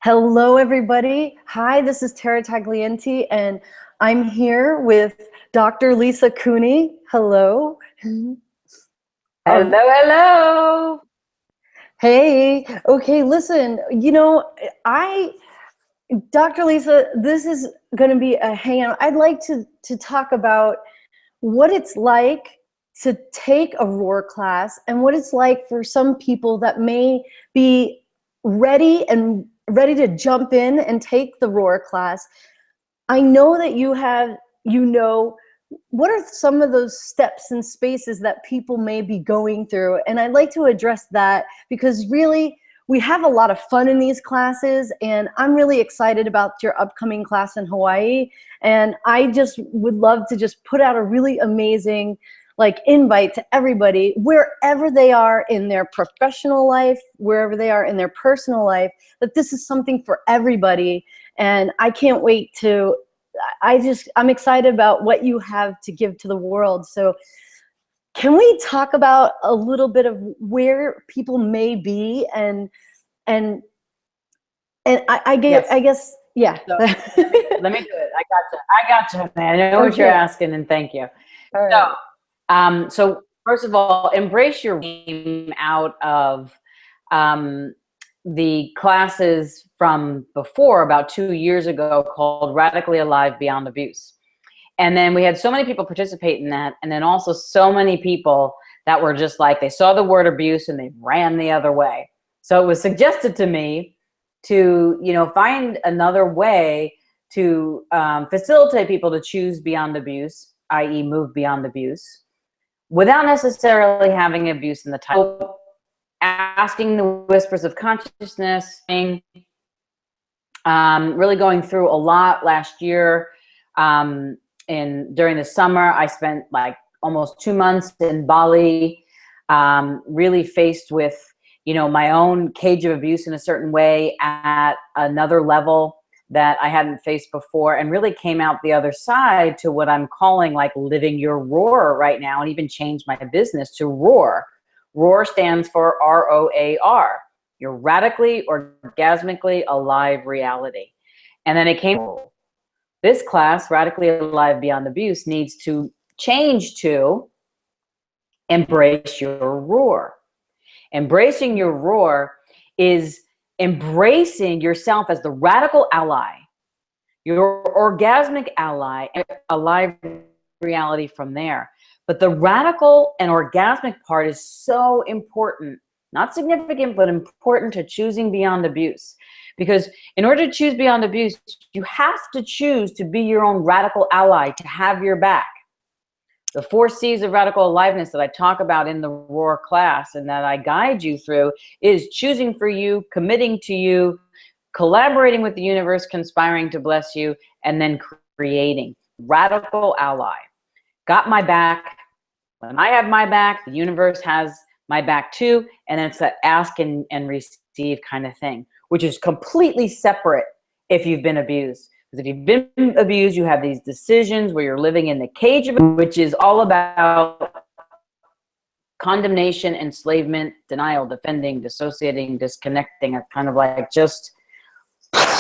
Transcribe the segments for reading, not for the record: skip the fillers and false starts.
Hello, everybody. Hi, this is Tara Taglienti, and I'm here with Dr. Lisa Cooney. Hello. Hello, hello. Hey, okay, listen, I, Dr. Lisa, this is going to be a hangout. I'd like to talk about what it's like to take a R.O.A.R class and what it's like for some people that may be ready to jump in and take the R.O.A.R class. I know that what are some of those steps and spaces that people may be going through? And I'd like to address that because really we have a lot of fun in these classes, and I'm really excited about your upcoming class in Hawaii. And I just would love to just put out a really amazing invite to everybody, wherever they are in their professional life, wherever they are in their personal life, that this is something for everybody. And I can't wait to, I'm excited about what you have to give to the world. So can we talk about a little bit of where people may be and Yes. I guess, yeah. So let me do it. I gotcha, man. I know what you're Okay. asking, and thank you. All right. So first of all, embrace your game out of the classes from before, about 2 years ago, called Radically Alive Beyond Abuse. And then we had so many people participate in that, and then also so many people that were just like, they saw the word abuse and they ran the other way. So it was suggested to me to, find another way to facilitate people to choose beyond abuse, i.e. move beyond abuse, without necessarily having abuse in the title. Asking the whispers of consciousness, really going through a lot last year. During the summer, I spent like almost 2 months in Bali, really faced with, my own cage of abuse in a certain way at another level that I hadn't faced before, and really came out the other side to what I'm calling like living your R.O.A.R right now, and even changed my business to R.O.A.R. R.O.A.R stands for R-O-A-R, your radically orgasmically alive reality. And then it came, this class, Radically Alive Beyond Abuse, needs to change to embrace your R.O.A.R. Embracing your R.O.A.R is embracing yourself as the radical ally, your orgasmic ally, and a live reality from there. But the radical and orgasmic part is so important, not significant, but important to choosing beyond abuse. Because in order to choose beyond abuse, you have to choose to be your own radical ally, to have your back. The 4 C's of radical aliveness that I talk about in the R.O.A.R class and that I guide you through is choosing for you, committing to you, collaborating with the universe, conspiring to bless you, and then creating. Radical ally. Got my back. When I have my back, the universe has my back too. And then it's that ask and receive kind of thing, which is completely separate if you've been abused. Because if you've been abused, you have these decisions where you're living in the cage of it, which is all about condemnation, enslavement, denial, defending, dissociating, disconnecting. It's kind of like just,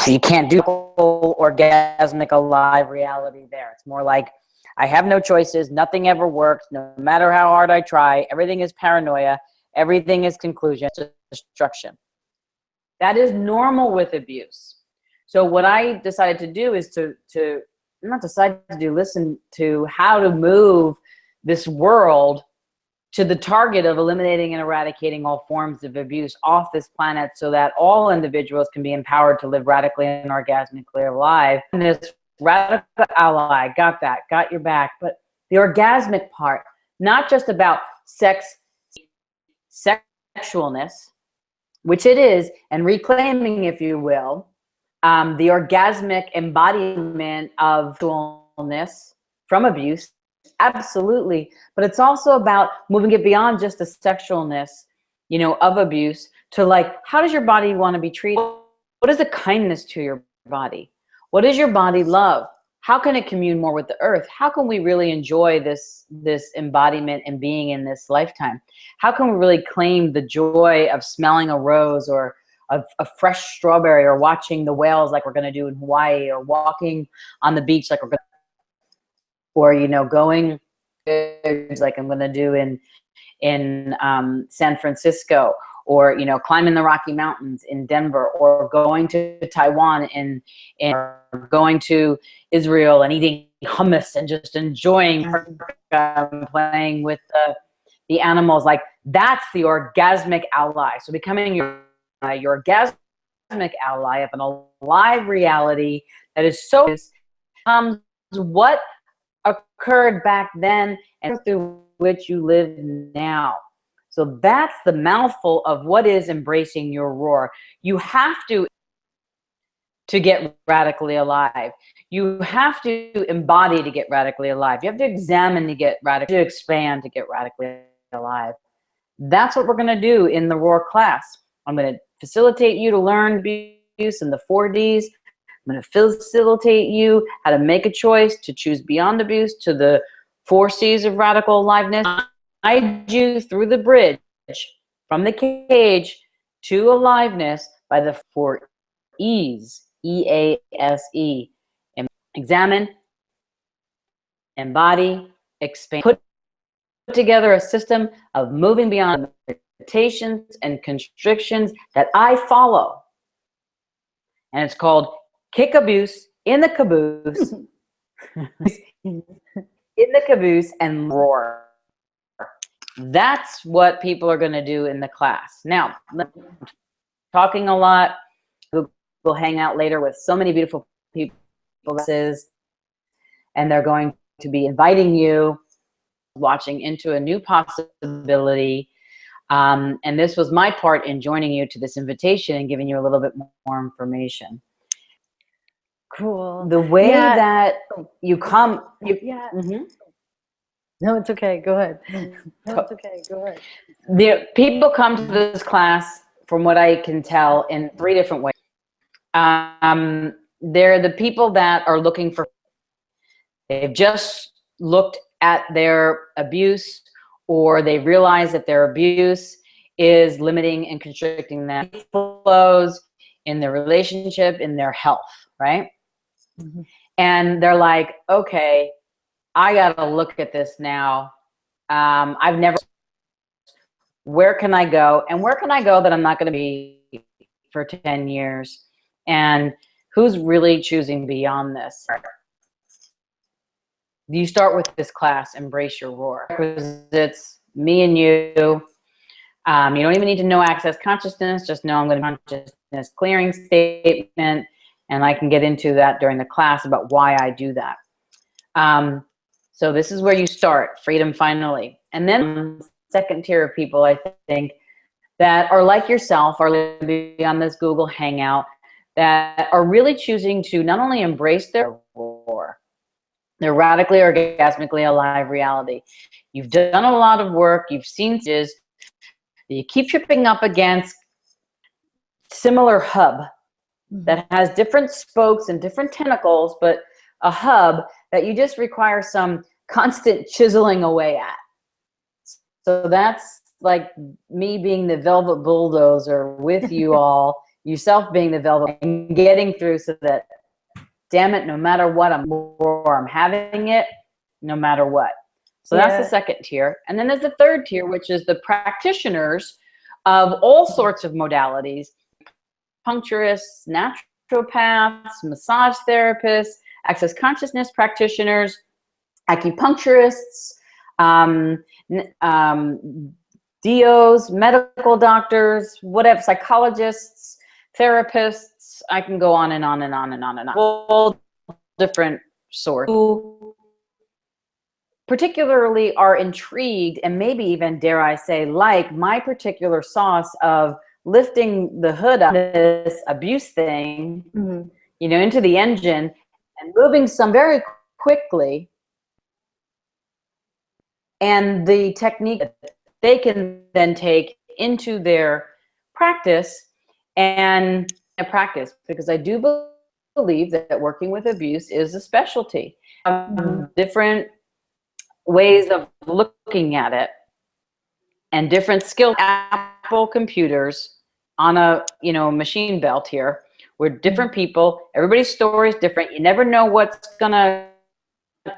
you can't do orgasmic alive reality there. It's more like, I have no choices. Nothing ever works. No matter how hard I try, everything is paranoia. Everything is conclusion, destruction. That is normal with abuse. So what I decided to do is listen to how to move this world to the target of eliminating and eradicating all forms of abuse off this planet, so that all individuals can be empowered to live radically and orgasmically alive. And this radical ally, got that, got your back. But the orgasmic part, not just about sexualness, which it is, and reclaiming, if you will, the orgasmic embodiment of sexualness from abuse, absolutely. But it's also about moving it beyond just the sexualness, of abuse, to like, how does your body want to be treated? What is the kindness to your body? What does your body love? How can it commune more with the earth? How can we really enjoy this embodiment and being in this lifetime? How can we really claim the joy of smelling a rose or a fresh strawberry, or watching the whales like we're going to do in Hawaii, or walking on the beach like we're going to, or, you know, going like I'm going to do in San Francisco, or, you know, climbing the Rocky Mountains in Denver, or going to Taiwan or going to Israel and eating hummus and just enjoying playing with the animals. Like, that's the orgasmic ally. So becoming your orgasmic ally of an alive reality that is so what occurred back then and through which you live now. So that's the mouthful of what is embracing your roar. You have to get radically alive. You have to embody to get radically alive. You have to examine to get radically, to expand to get radically alive. That's what we're going to do in the R.O.A.R class. I'm going to facilitate you to learn abuse in the 4Ds. I'm going to facilitate you how to make a choice to choose beyond abuse to the 4 C's of radical aliveness. Guide you through the bridge from the cage to aliveness by the 4 E's. EASE. Examine, embody, expand. Put together a system of moving beyond limitations and constrictions that I follow. And it's called Kick Abuse in the Caboose. In the caboose and roar. That's what people are going to do in the class. Now, talking a lot. We'll hang out later with so many beautiful people, and they're going to be inviting you, watching into a new possibility. And this was my part in joining you to this invitation and giving you a little bit more information. Cool. The way that you come, No, it's okay. Go ahead. No, it's okay. Go ahead. The people come to this class, from what I can tell, in 3 different ways. They're the people that are looking for, they've just looked at their abuse, or they realize that their abuse is limiting and constricting them, flows in their relationship, in their health, right? Mm-hmm. And they're like, okay, I got to look at this now. I've never, where can I go? And where can I go that I'm not going to be for 10 years? And who's really choosing beyond this? You start with this class, Embrace Your Roar. It's me and you. You don't even need to know Access Consciousness. Just know I'm going to consciousness clearing statement. And I can get into that during the class about why I do that. So this is where you start, freedom finally. And then second tier of people, I think, that are like yourself, are living on this Google Hangout, that are really choosing to not only embrace their roar, their radically orgasmically alive reality. You've done a lot of work. You've seen this. You keep tripping up against similar hub that has different spokes and different tentacles, but a hub that you just require some constant chiseling away at. So that's like me being the velvet bulldozer with you all, yourself being the velvet, and getting through, so that, damn it, no matter what, I'm having it no matter what. So that's the second tier. And then there's the third tier, which is the practitioners of all sorts of modalities: puncturists, naturopaths, massage therapists, access consciousness practitioners, acupuncturists, DOs, medical doctors, whatever, psychologists, therapists. I can go on and on and on and on and on. All different sorts who particularly are intrigued, and maybe even, dare I say, like my particular sauce of lifting the hood of this abuse thing, you know, into the engine and moving some very quickly. And the technique that they can then take into their practice, and practice, because I do believe that working with abuse is a specialty. Different ways of looking at it and different skill. Apple computers on a, you know, machine belt here. We're different people. Everybody's story is different. You never know what's gonna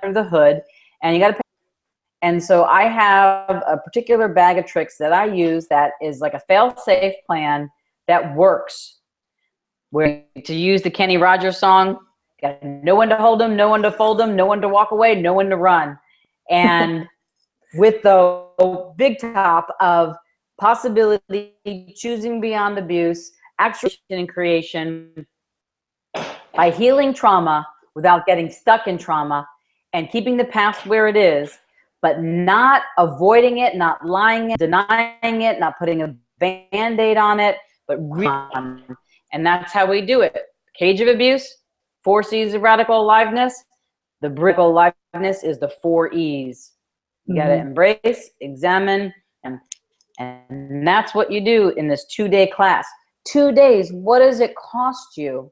under the hood, and you got to. And so I have a particular bag of tricks that I use that is like a fail-safe plan that works. Where to use the Kenny Rogers song, got no one to hold them, no one to fold them, no one to walk away, no one to run. And with the big top of possibility, choosing beyond abuse, actuation and creation, by healing trauma without getting stuck in trauma and keeping the past where it is, but not avoiding it, not lying it, denying it, not putting a Band-Aid on it, but and that's how we do it. Cage of abuse, 4 C's of radical aliveness. The radical aliveness is the 4 E's. You got to embrace, examine, and that's what you do in this 2-day class. 2 days, what does it cost you?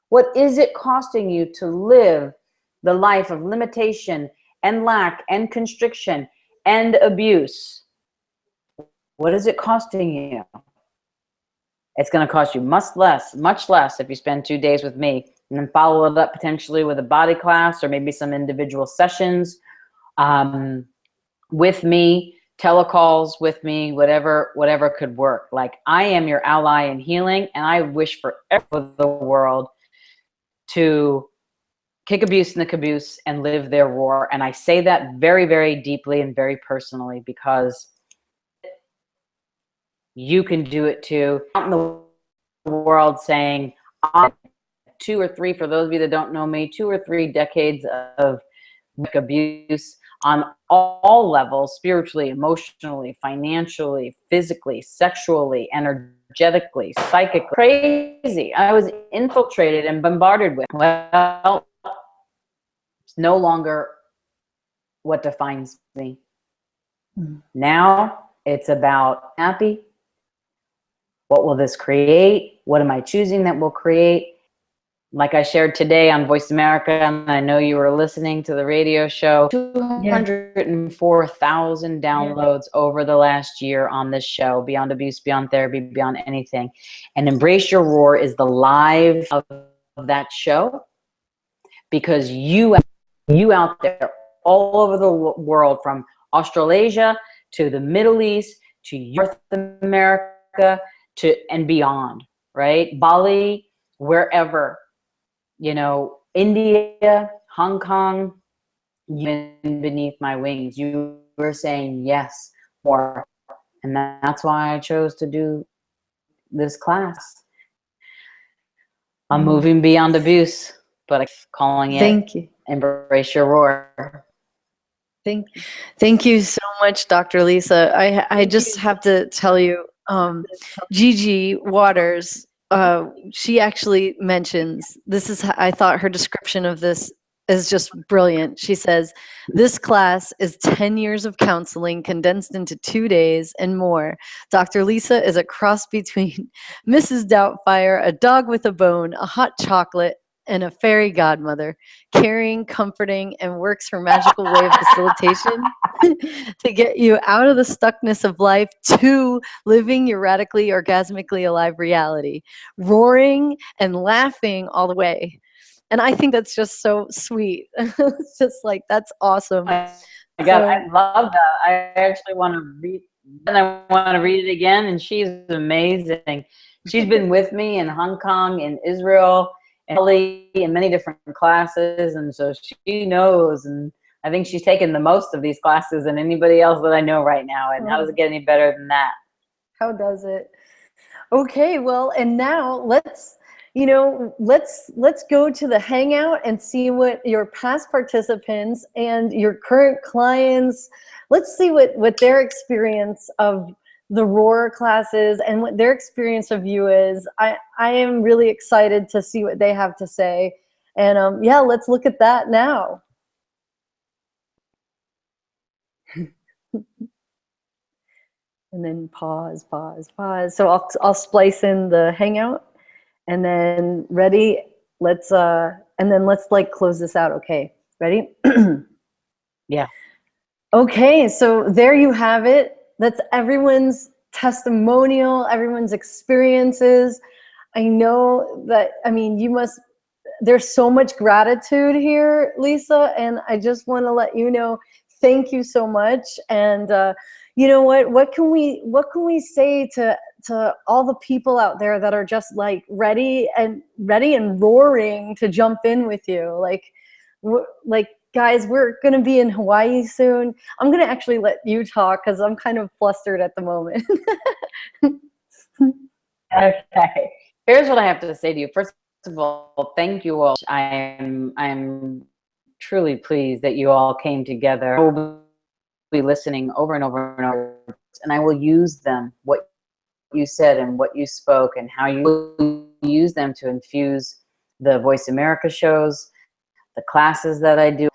What is it costing you to live the life of limitation and lack and constriction and abuse? What is it costing you? It's going to cost you much less if you spend 2 days with me and then follow it up potentially with a body class or maybe some individual sessions with me, telecalls with me, whatever could work. Like, I am your ally in healing, and I wish for the world to kick abuse in the caboose and live their roar. And I say that very, very deeply and very personally, because you can do it too. Out in the world saying, 2 or 3, for those of you that don't know me, 2 or 3 decades of abuse on all levels, spiritually, emotionally, financially, physically, sexually, energetically, psychically. Crazy. I was infiltrated and bombarded with. Well, it's no longer what defines me. Now it's about happy. What will this create? What am I choosing that will create? Like I shared today on Voice America, and I know you were listening to the radio show, 204,000 downloads over the last year on this show, Beyond Abuse, Beyond Therapy, Beyond Anything. And Embrace Your Roar is the live of that show, because you out there all over the world, from Australasia to the Middle East to North America to and beyond, right? Bali, wherever, you know, India, Hong Kong, even beneath my wings, you were saying yes more. And that's why I chose to do this class. I'm moving beyond abuse, but I'm calling it Thank you. Embrace Your Roar. Thank you so much, Dr. Lisa. I just have to tell you, Gigi Waters, she actually mentions, this is, I thought her description of this is just brilliant. She says, this class is 10 years of counseling condensed into 2 days and more. Dr. Lisa is a cross between Mrs. Doubtfire, a dog with a bone, a hot chocolate, and a fairy godmother, caring, comforting, and works her magical way of facilitation to get you out of the stuckness of life to living your radically orgasmically alive reality, roaring and laughing all the way. And I think that's just so sweet. It's just like, that's awesome. Oh my God, I love that. I actually want to read, and I want to read it again. And she's amazing. She's been with me in Hong Kong, in Israel, and Italy, in many different classes, and so she knows. And I think she's taken the most of these classes than anybody else that I know right now. And how does it get any better than that? How does it? Okay, well, and now let's go to the hangout and see what your past participants and your current clients, let's see what their experience of the R.O.A.R classes and what their experience of you is. I am really excited to see what they have to say. And yeah, let's look at that now. And then pause. So I'll splice in the hangout. And then ready, let's like close this out. Okay, ready? Yeah. Okay, so there you have it. That's everyone's testimonial, everyone's experiences. I know that, I mean, there's so much gratitude here, Lisa, and I just want to let you know, thank you so much. And you know what can we say to all the people out there that are just like ready and roaring to jump in with you? Like guys, we're going to be in Hawaii soon. I'm going to actually let you talk because I'm kind of flustered at the moment. Okay. Here's what I have to say to you. First of all, thank you all. I'm truly pleased that you all came together. I will be listening over and over and over, and I will use them, what you said and what you spoke and how you use them to infuse the Voice America shows, the classes that I do.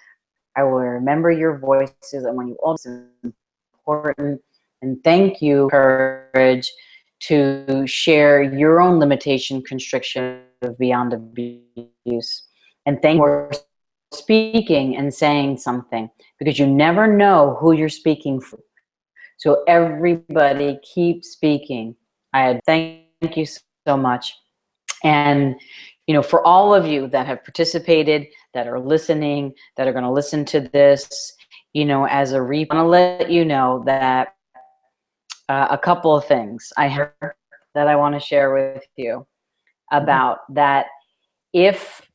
I will remember your voices, and when you all, it's important. And thank you, courage, to share your own limitation constriction of beyond abuse. And thank you for speaking and saying something, because you never know who you're speaking for. So everybody keep speaking. I thank you so much. And for all of you that have participated, that are listening, that are going to listen to this, as a replay, I want to let you know that a couple of things I heard that I want to share with you about that. If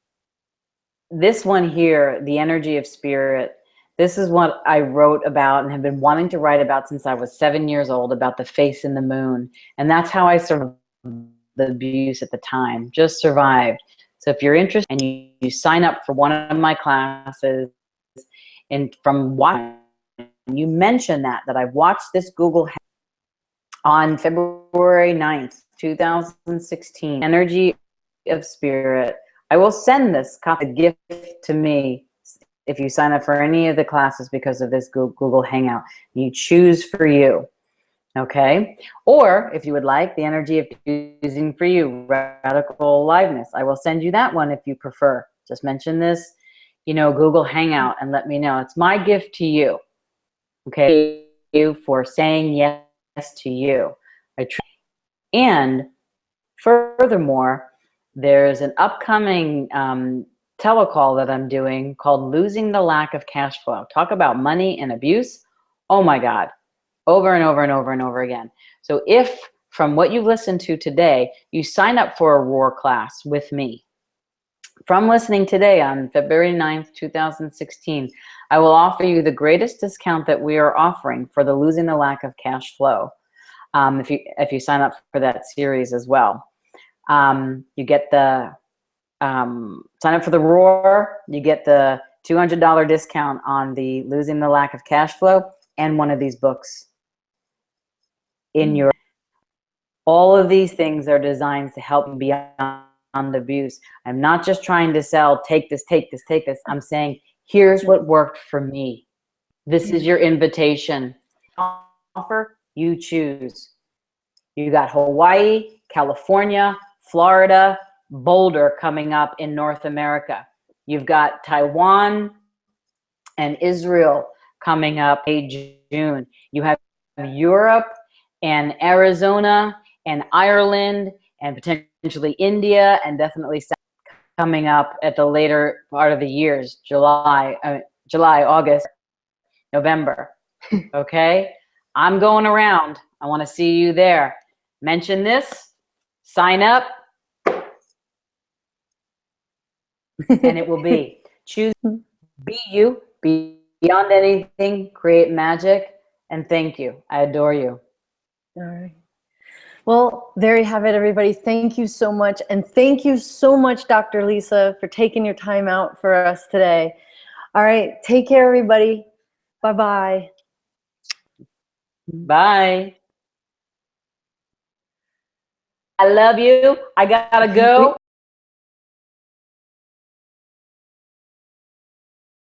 this one here, the energy of spirit, this is what I wrote about and have been wanting to write about since I was 7 years old, about the face in the moon. And that's how I survived the abuse at the time, just survived. So if you're interested and you sign up for one of my classes, and from watching, you mention that I've watched this Google on February 9th, 2016, Energy of Spirit, I will send this gift to me if you sign up for any of the classes because of this Google Hangout. You choose for you, okay? Or if you would like, the Energy of Choosing for You, Radical Aliveness, I will send you that one if you prefer. Just mention this, Google Hangout, and let me know. It's my gift to you, okay? You for saying yes to you. And furthermore, there's an upcoming telecall that I'm doing called Losing the Lack of Cash Flow. Talk about money and abuse. Oh my God. Over and over and over and over again. So if from what you've listened to today, you sign up for a R.O.A.R class with me, from listening today on February 9th, 2016, I will offer you the greatest discount that we are offering for the Losing the Lack of Cash Flow. If you sign up for that series as well. You get the sign up for the R.O.A.R, you get the $200 discount on the Losing the Lack of Cash Flow and one of these books in your. All of these things are designed to help beyond abuse. I'm not just trying to sell, take this, take this, take this. I'm saying, here's what worked for me. This is your invitation. Offer, you choose. You got Hawaii, California, Florida, Boulder coming up in North America. You've got Taiwan and Israel coming up in June. You have Europe and Arizona and Ireland and potentially India and definitely coming up at the later part of the years, July, August, November. Okay? I'm going around. I want to see you there. Mention this, sign up, and it will be. Choose, be you, be beyond anything, create magic, and thank you. I adore you. All right. Well, there you have it, everybody. Thank you so much. And thank you so much, Dr. Lisa, for taking your time out for us today. All right. Take care, everybody. Bye-bye. Bye. I love you. I gotta go.